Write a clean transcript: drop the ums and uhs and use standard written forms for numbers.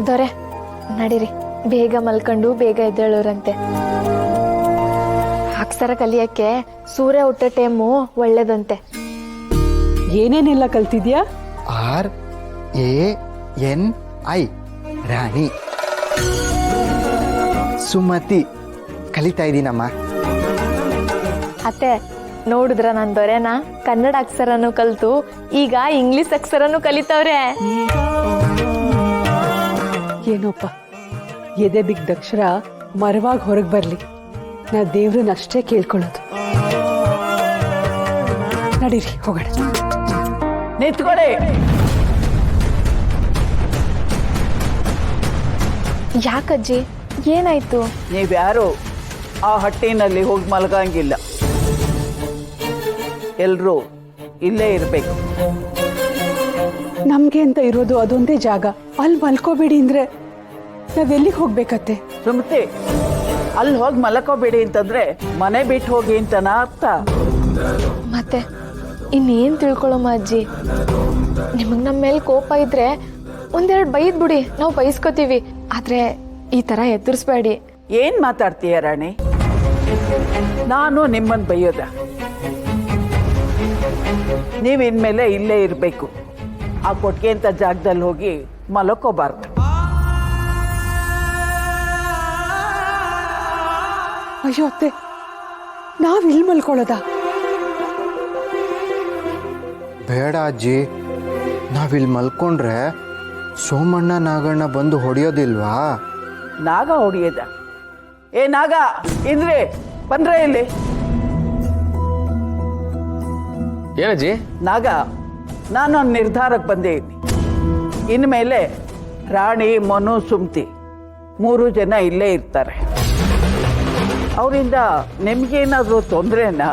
ದೊರೆ ನಡೀರಿ, ಬೇಗ ಮಲ್ಕೊಂಡು ಬೇಗ ಎದ್ದೇಳೋರಂತೆ. ಅಕ್ಷರ ಕಲಿಯಕ್ಕೆ ಸೂರ್ಯ ಹುಟ್ಟೋ ಟೈಮು ಒಳ್ಳೇದಂತೆ. ಏನೇನೆಲ್ಲ ಕಲ್ತಿದ್ಯಾ? RANI ರಾಣಿ. ಸುಮತಿ ಕಲಿತಾ ಇದ್ದೀನಮ್ಮ. ಅತ್ತೆ ನೋಡಿದ್ರ ನನ್ ದೊರೆನ ಕನ್ನಡ ಅಕ್ಷರನು ಕಲ್ತು ಈಗ ಇಂಗ್ಲಿಷ್ ಅಕ್ಷರನು ಕಲಿತವ್ರೆ. ಏನೋಪ್ಪ, ಎದೆ ಬಿಗ್ದಕ್ಷರ ಮರವಾಗಿ ಹೊರಗೆ ಬರ್ಲಿ, ನಾ ದೇವ್ರನ್ನಷ್ಟೇ ಕೇಳ್ಕೊಳ್ಳೋದು. ನಡೀರಿ ಹೋಗೋಣ. ನಿಂತ್ಕೊಳ್ಳಿ. ಯಾಕಜ್ಜಿ, ಏನಾಯ್ತು? ನೀವ್ಯಾರು ಆ ಹಟ್ಟಿನಲ್ಲಿ ಹೋಗಿ ಮಲಗಂಗಿಲ್ಲ. ಎಲ್ರೂ ಇಲ್ಲೇ ಇರ್ಬೇಕು. ನಮ್ಗೆ ಅಂತ ಇರೋದು ಅದೊಂದೇ ಜಾಗ, ಅಲ್ಲಿ ಮಲ್ಕೋಬೇಡಿ ಅಂದ್ರೆ ನಾವೆಲ್ಲಿಗೆ ಹೋಗ್ಬೇಕತ್ತೆ? ಸುಮತಿ, ಅಲ್ಲಿ ಹೋಗಿ ಮಲಕೋಬೇಡಿ ಅಂತಂದ್ರೆ ಮನೆ ಬಿಟ್ಟು ಹೋಗಿ ಅಂತನ ಅರ್ಥ. ಮತ್ತೆ ಇನ್ನೇನ್ ತಿಳ್ಕೊಳ್ಳೋಮ್ಮ ಅಜ್ಜಿ? ನಿಮಗ್ ನಮ್ಮ ಮೇಲೆ ಕೋಪ ಇದ್ರೆ ಒಂದೆರಡು ಬೈದ್ ಬಿಡಿ, ನಾವು ಬೈಸ್ಕೋತೀವಿ. ಆದ್ರೆ ಈ ತರ ಎದುರಿಸ್ಬೇಡಿ. ಏನ್ ಮಾತಾಡ್ತೀಯ ರಾಣಿ? ನಾನು ನಿಮ್ಮನ್ ಬೈಯೋದ? ನೀವ್ ಇನ್ಮೇಲೆ ಇಲ್ಲೇ ಇರ್ಬೇಕು. ಆ ಕೊಟ್ಟಿಗೆ ಅಂತ ಜಾಗದಲ್ಲಿ ಹೋಗಿ ಮಲಕೋಬಾರ್ದು. ಅಯ್ಯೋ ಅತ್ತೆ, ನಾವಿಲ್ಲಿ ಮಲ್ಕೊಳ್ಳೋದಾ? ಬೇಡ ಅಜ್ಜಿ, ನಾವಿಲ್ಲಿ ಮಲ್ಕೊಂಡ್ರೆ ಸೋಮಣ್ಣ ನಾಗಣ್ಣ ಬಂದು ಹೊಡೆಯೋದಿಲ್ವಾ? ನಾಗ ಹೊಡಿಯದ? ಏ ನಾಗ, ಇಂದ್ರೆ ಬಂದ್ರೆ ಇಲ್ಲಿ. ಏನಜ್ಜಿ? ನಾಗ, ನಾನೊಂದು ನಿರ್ಧಾರಕ್ಕೆ ಬಂದಿದ್ದೀನಿ. ಇನ್ಮೇಲೆ ರಾಣಿ, ಮನು, ಸುಮ್ತಿ 3 ಜನ ಇಲ್ಲೇ ಇರ್ತಾರೆ. ಅವರಿಂದ ನಿಮ್ಗೇನಾದ್ರೂ ತೊಂದರೆನಾ?